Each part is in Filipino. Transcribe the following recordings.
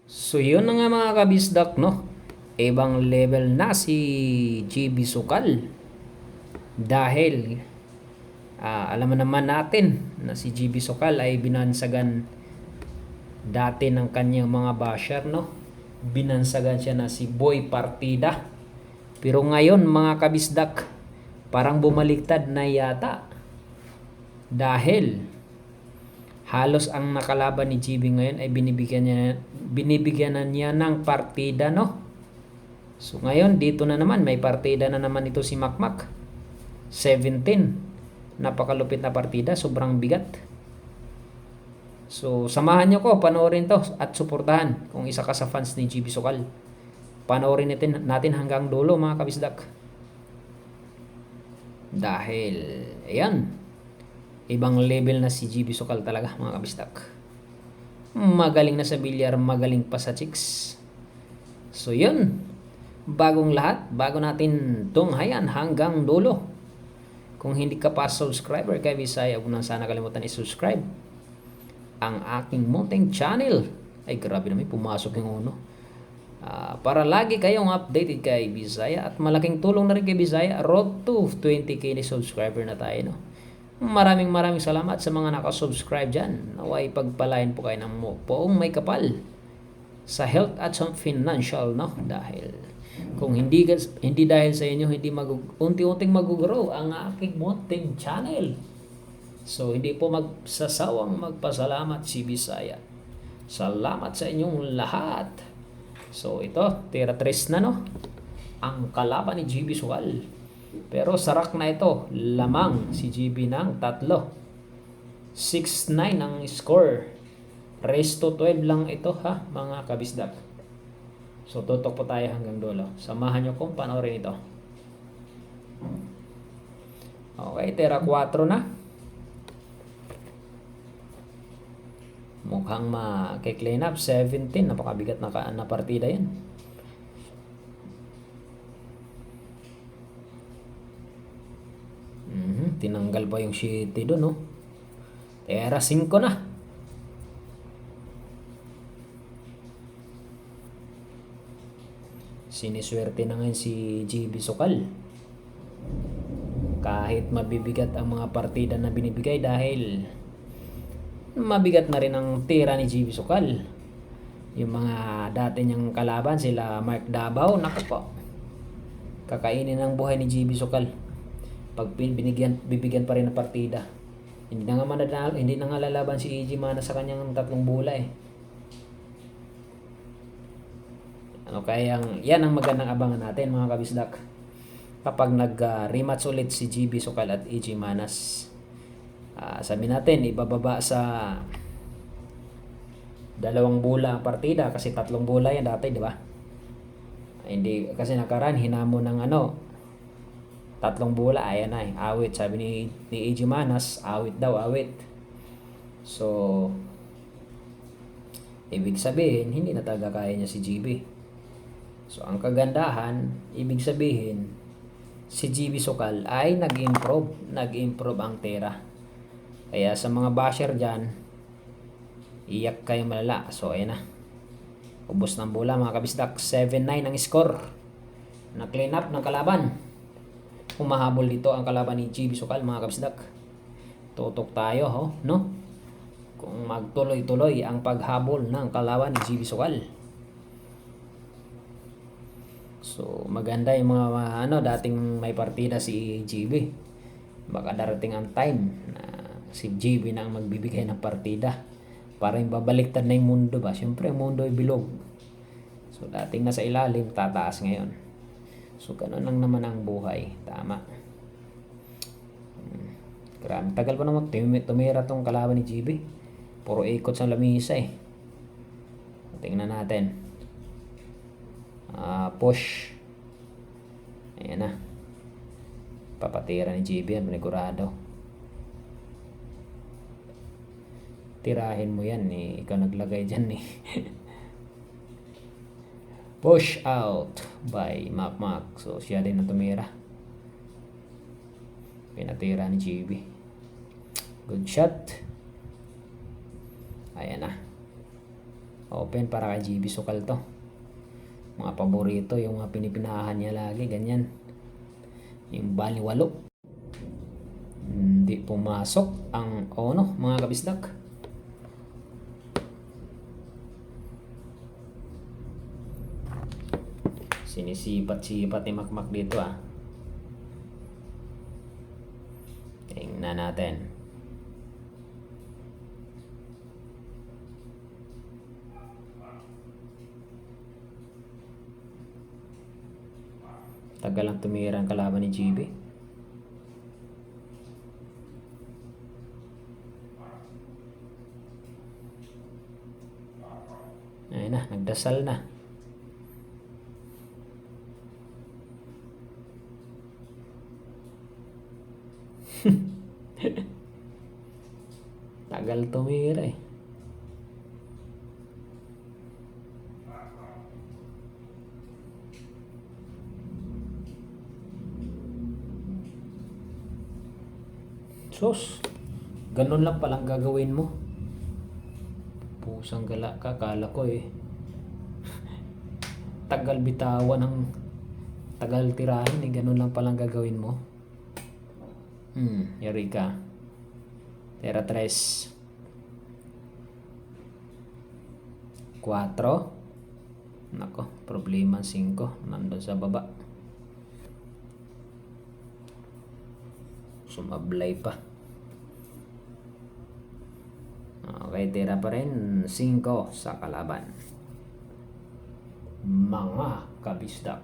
So yun na nga mga kabisdak, no? Ibang level na si GB Sukal. Dahil alam mo naman natin na si GB Sukal ay binansagan dati ng kanyang mga basher, no? Binansagan siya na si Boy Partida. Pero ngayon mga kabisdak, parang bumaliktad na yata. Dahil halos ang nakalaban ni GB ngayon ay binibigyan na niya ng partida, no? So ngayon dito na naman may partida na naman ito si Makmak. 17. Napakalupit na partida, sobrang bigat. So samahan niyo ko, panoorin to at suportahan kung isa ka sa fans ni GB Sukal. Panoorin natin hanggang dulo mga kabisdak. Dahil ayan, ibang level na si GB Sukal talaga mga kabisdak. Magaling na sa bilyar, magaling pa sa chicks. So yun, bagong lahat, bago natin tunghayan hanggang dulo. Kung hindi ka pa subscriber kay Bisaya, huwag na sana kalimutan i-subscribe ang aking munting channel. Ay grabe naman, pumasok yung uno. Para lagi kayong updated kay Bisaya at malaking tulong na rin kay Bisaya. Road to 20k ni subscriber na tayo, no? Maraming salamat sa mga nakasubscribe dyan. Naway pagpalain po kayo ng poong may kapal sa health at sa financial, no? Dahil kung hindi dahil sa inyo, hindi unti-unting mag-grow ang aking munting channel. So hindi po magsasawang magpasalamat si Bisaya. Salamat sa inyong lahat. So ito, tira 3 na, no? Ang kalaban ni GB Sukal. Pero sarak na ito, lamang si GB ng 3. 6-9 ang score. Race to 12 lang ito, ha, mga kabisdak. So tutok po tayo hanggang dulo. Samahan nyo kung panoorin ito. Okay, tira 4 na. Mukhang ma-clean up. 17, napakabigat na partida yan. Tinanggal pa yung shitty doon, no? Tera 5 na. Siniswerte na ngayon si GB Sukal. Kahit mabibigat ang mga partida na binibigay dahil mabigat na rin ang tira ni GB Sukal. Yung mga dati niyang kalaban, sila Mark Davao, naku po, kakainin ang buhay ni GB Sukal pag bibigyan pa rin ng partida. Hindi na nga lalaban si EG Mana sa kanyang 3 bola eh. Kaya yan ang magandang abangan natin mga kabisdak. Kapag nag-rematch ulit si GB Sukal at EG Manas, sabi natin ibababa sa 2 bola ang partida kasi 3 bola yan dati, di ba? Hindi kasi nakaraan hinamon ng 3 bola, ayan ay awit, sabi ni EG Manas, awit daw, awit. So ibig sabihin hindi na talaga kaya niya si GB. So ang kagandahan, ibig sabihin si GB Sukal ay nag-improve ang tira. Kaya sa mga basher dyan, iyak kayo malala. So ayan na, ubos ng bola mga kabisdak. 7-9 ang score. Na-clean up ng kalaban. Humahabol dito ang kalaban ni GB Sukal mga kabisdak. Tutok tayo, no? Kung magtuloy-tuloy ang paghabol ng kalaban ni GB Sukal. So maganda yung mga dating may partida si GB. Baka darating ang time na si GB na ang magbibigay ng partida. Para yung babaliktad na yung mundo ba. Siyempre yung mundo ay bilog. So dating nasa ilalim, tataas ngayon. So ganun lang naman ang buhay. Tama. Grabe, tagal pa naman tumira tong kalaban ni GB. Puro ikot sa lamisa eh. Tingnan natin. Push. Ayan na. Papatira ni GB yan, panigurado. Tirahin mo yan eh. Ikaw naglagay dyan eh. Push out by Makmak. So siya din na tumira. Pinatira ni GB. Good shot. Ayan na. Open para kay GB Sukal to. Mga paborito, yung mga pinipinahan niya lagi, ganyan. Yung baliwalo. Hindi pumasok ang ono, mga kabisdak. Sinisipat-sipat ni Makmak dito ah. Tingnan natin. Tagal lang tumira ang kalaban ni GB. Ayun na, nagdasal na. Tagal tumira eh. Sus, ganun lang palang gagawin mo. Pusang gala ka, kala ko eh. Tagal bitawan ng tagal tirahin eh, ganun lang palang gagawin mo. Yari ka. Tera 3. 4. Nako, problema 5. Nandun sa baba. Sumablay pa. Okay, tira pa rin 5 sa kalaban. Mga kabisdak.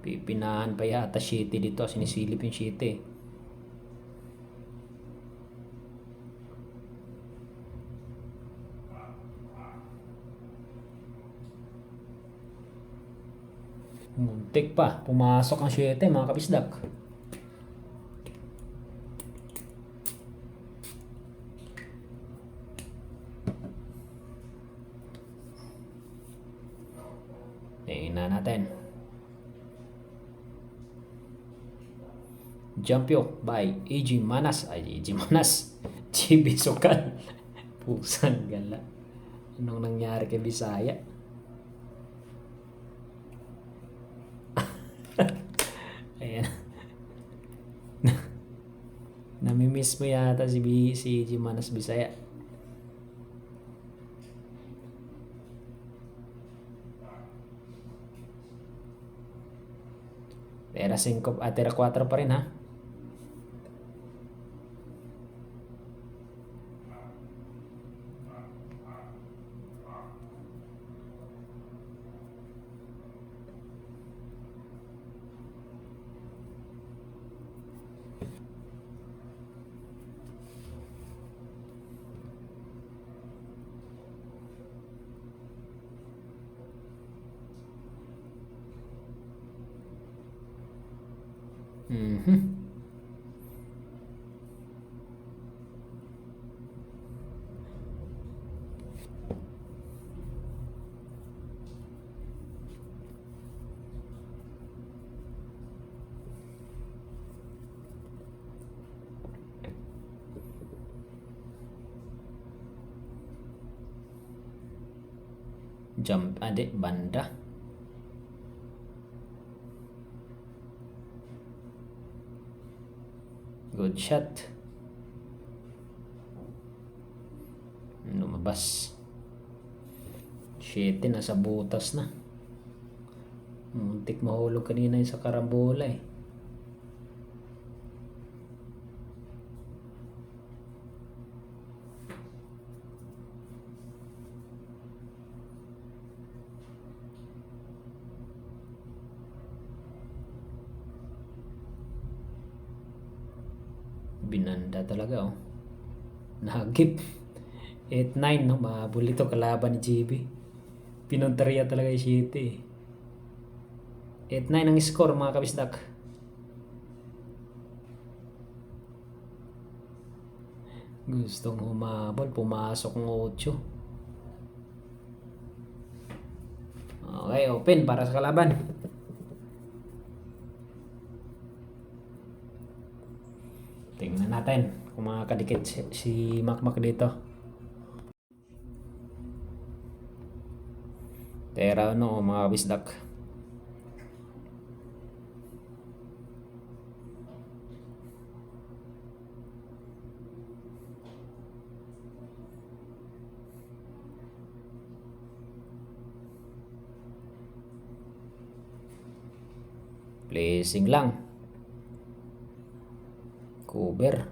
Pipinahan pa yata Shitty dito. Sinisilip yung Shitty. Muntik pa. Pumasok ang 7 mga kabisdak. Tingnan natin. Jampyo by AG Manas. Ay, AG Manas. GB Sukal. Pusang gala. Anong nangyari kay Bisaya? Ayan. Namimiss mo yata si AG Manas Bisaya. Tera 5, tera 4 pa rin ha. Jump adik banda. Good shot. Lumabas. 7 nasa butas na. Muntik mahulog kanina yung sa karambola eh. Binanda talaga oh. Nahagip. 8-9 no, mahabol ito kalaban ni GB. Pinunteriya talaga yung City. 8-9 ang score mga kabisdak. Gustong humabol, pumasok ng 8. Okay, open para sa kalaban. Tingnan natin kung makakadikit si Makmak dito. Tera ano mga kabisdak. Placing lang. Cover.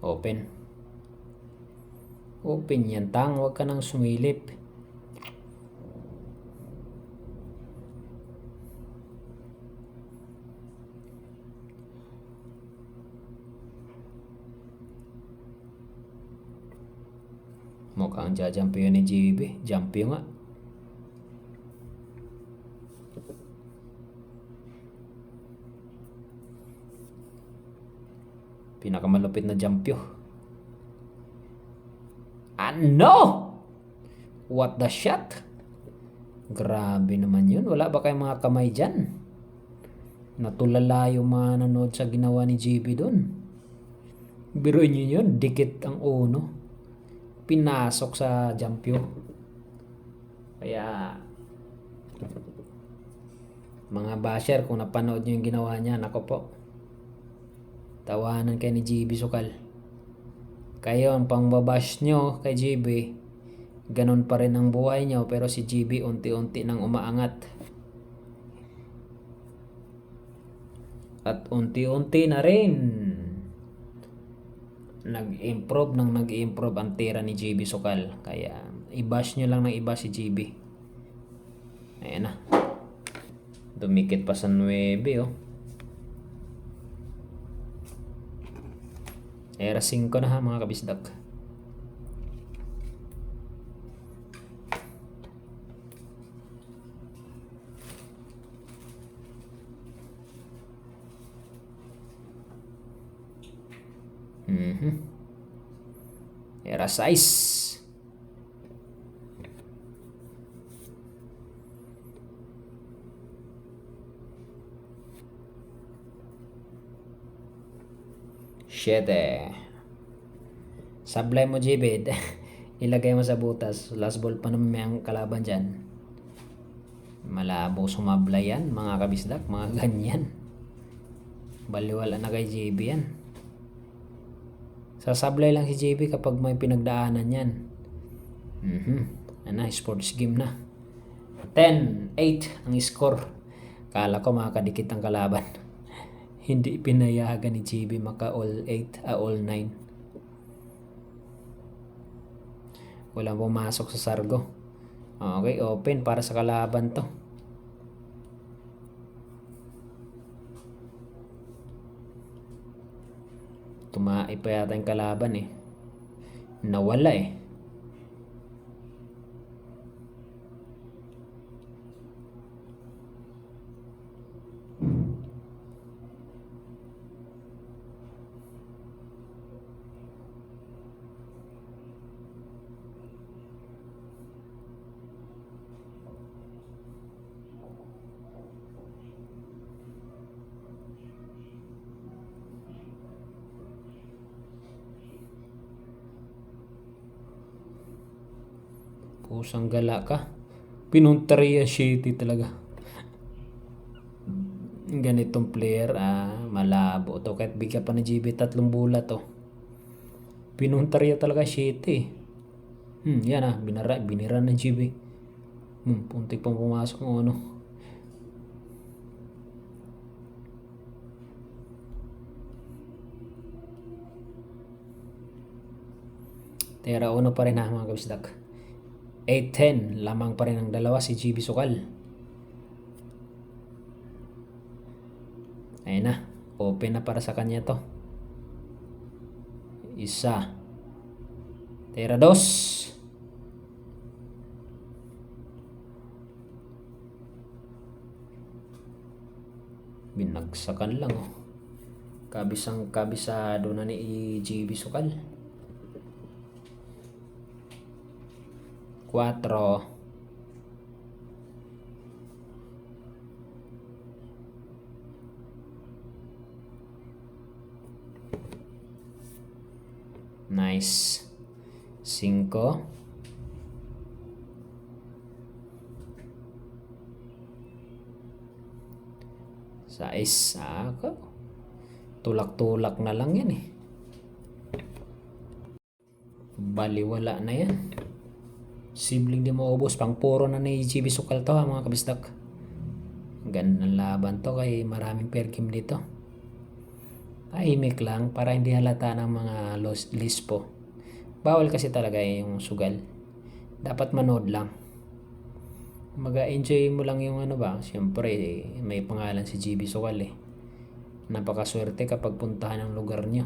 Open. Open yan, tang. Huwag ka nang sumilip. Mukhang jajump yun ni GB. Jump yun nga. Pinakamalupit na jump yun. Ano? What the shot? Grabe naman yun. Wala ba kayong mga kamay dyan? Natulala yung mga nanood sa ginawa ni GB doon. Biruin nyo yun. Dikit ang uno. Pinasok sa jump yun. Kaya mga basher, kung napanood nyo yung ginawa niya, nako po, tawanan kayo ni GB Sukal. Kayo ang pangbabash nyo kay GB, ganon pa rin ang buhay nyo, pero si GB unti-unti nang umaangat. At unti-unti na rin nag-improve ang tira ni GB Sukal. Kaya i-bash nyo lang ng iba si GB. Ayan na. Dumikit pa sa 9 oh. Era 5 na ha mga kabisdak. Era 6. Siete. Sablay mo GB. Ilagay mo sa butas. Last ball pa naman may ang kalaban dyan. Malabo sumablay yan mga kabisdak. Mga ganyan. Baliwala na kay JB yan. Sasablay lang si JB kapag may pinagdaanan yan. Ano, sports game na. 10-8 ang score. Kala ko makakadikit ang kalaban. Hindi pinayagan ni JB maka all 8, all 9. Walang pumasok sa sargo. Okay, open para sa kalaban to. Tumai pa yata yung kalaban eh. Nawala eh. Pusang gala ka. Pinunteriya shitty talaga. Ganitong player, malabo to. Kahit bigyan pa ng GB 3 bulat to. Pinunteriya talaga shitty. Yan binira ng GB. Puntik pang pumasok ng ano. Tera uno pa rin ha mga kabisdak. 8-10, lamang pa rin ang dalawa si GB Sukal. Ayun na, open na para sa kanya to. Isa. Tera 2. Binagsakan lang oh. Kabisang kabisado na ni GB Sukal. 4. Nice. 5. 6. Ako. Tulak-tulak na lang yan eh. Baliwala na yan. Sibling di maubos. Pang puro na ni GB Sukal to ha mga kabisdak. Gandang laban to kay maraming per game dito. Tahimik lang para hindi halata ng mga lispo. Bawal kasi talaga yung sugal. Dapat manood lang. Mag-enjoy mo lang yung ano ba. Siyempre may pangalan si GB Sukal eh. Napakaswerte kapag puntahan ang lugar nyo.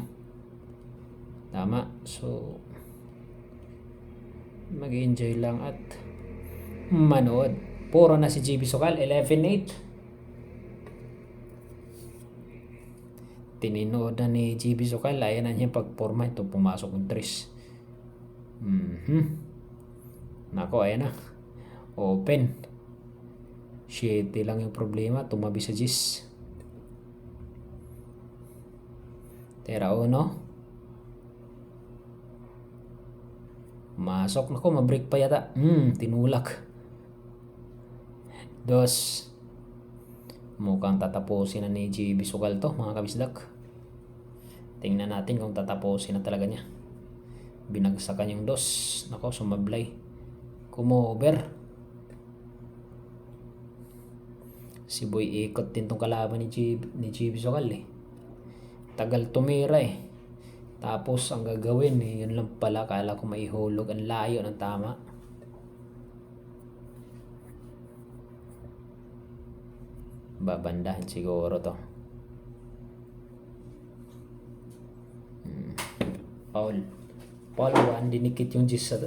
Tama. So mag-enjoy lang at manood. Puro na si GB Sukal. 11-8. Tininood na ni GB Sukal. Ayan na niya pagporma. Ito pumasok ng 3. Nako, ayan na. Open. 7 lang yung problema. Tumabi sa 10. Tera 1. Masok. Nako, mabreak pa yata. Tinulak. 2. Mukhang tatapusin na ni GB Sukal to mga kabisdak. Tingnan natin kung tatapusin na talaga niya. Binagsakan yung 2. Nako, sumablay. Kumover. Si Boy ikot din tong kalaban ni GB Sukal eh. Tagal tumira eh. Tapos ang gagawin eh, yun lang pala. Kala ko maihulog. Ang layo ng tama. Babandahan siguro to. Paul 1. Dinikit yung Gis sa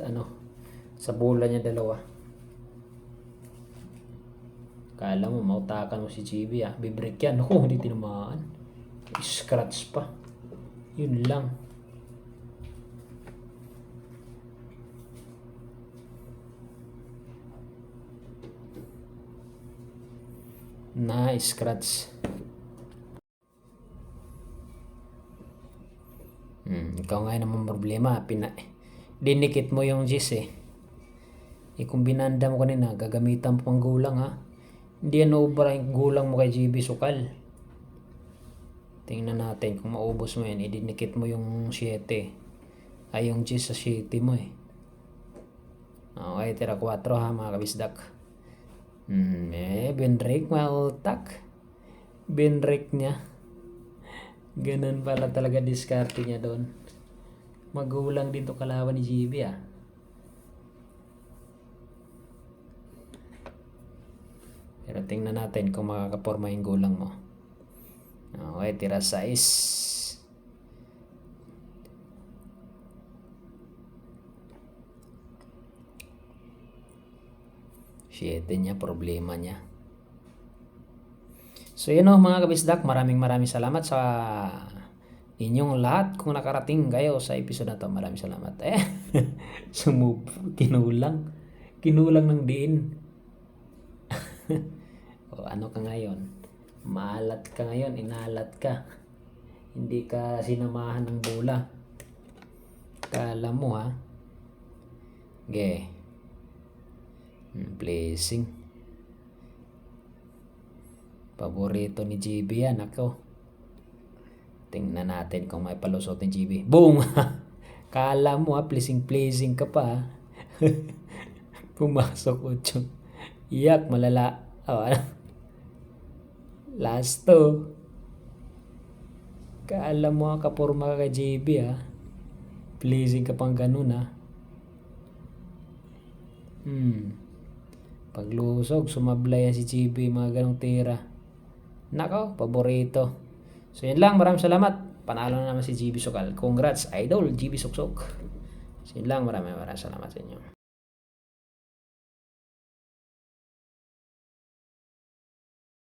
sa bola niya 2. Kala mo mautakan mo si GB ah. Bibreak yan. Naku, hindi tinamaan. Scratch pa. Yun lang. Nice scratch. Ikaw nga naman problema. Dinikit mo yung Gis eh. Kung binanda mo kanina, gagamitan mo pang gulang ha. Hindi yan over yung gulang mo kay GB Sukal. Tingnan natin kung maubos mo yan. Dinikit mo yung 7. Ay yung Gis sa 7 mo eh. Okay, tira 4 ha mga kabisdak. Binrake mautak. Binrake niya. Ganun pala talaga diskarte niya doon. Magulang din to kalaban ni GB ah. Pero tingnan natin kung makakaporma yung gulang mo. Okay, tira 6. Siete niya, problema niya. So yun mga kabisdak, maraming salamat sa inyong lahat kung nakarating kayo sa episode na to. Maraming salamat. Kinulang ng diin. O ano ka ngayon? Maalat ka ngayon, inalat ka. Hindi ka sinamahan ng bola. Kala mo ha. Blessing. Paborito ni GB yan. Ako. Tingnan natin kung may palusot ni GB. Boom! Kala mo ha, pleasing ka pa. Pumasok 8. Iyak, malala. Last 2. Kala mo ha, kapurma ka kay GB ha. Pleasing ka pang ganun ha. Paglusog, sumablay si GB, mga ganong tira. Nako, paborito. So yun lang, maraming salamat. Panalo na naman si GB Sukal. Congrats, idol, GB Suksok. So yun lang, maraming salamat sa inyo.